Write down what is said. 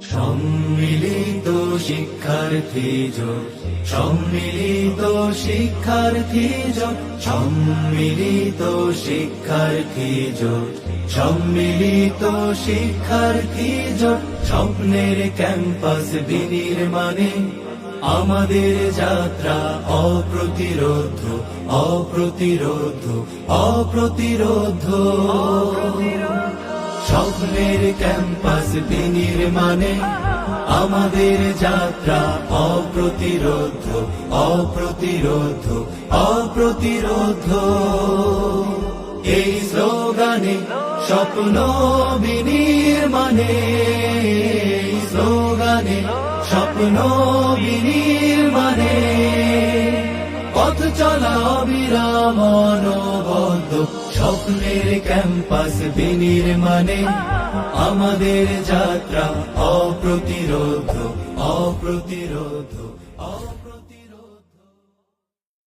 সম্মিলিত শিক্ষার্থী জোট, সম্মিলিত শিক্ষার্থী জোট, সম্মিলিত শিক্ষার্থী জোট, সম্মিলিত শিক্ষার্থী জোট। স্বপ্নের ক্যাম্পাস বিনির্মাণে আমাদের যাত্রা অপ্রতিরোধ, অপ্রতিরোধ, অপ্রতিরোধ। স্বপ্নের ক্যাম্পাস বিনির্মাণে আমাদের যাত্রা অপ্রতিরোধ, অপ্রতিরোধ, অপ্রতিরোধ। এই স্লোগানে স্বপ্ন বিনির্মাণে, এই স্লোগানে স্বপ্ন বিনির্মাণে পথ চলা অবিরাম অনবদ্য। স্বপ্নের ক্যাম্পাস বিনির্মাণে আমাদের যাত্রা অপ্রতিরোধ, অপ্রতিরোধ, অপ্রতিরোধ।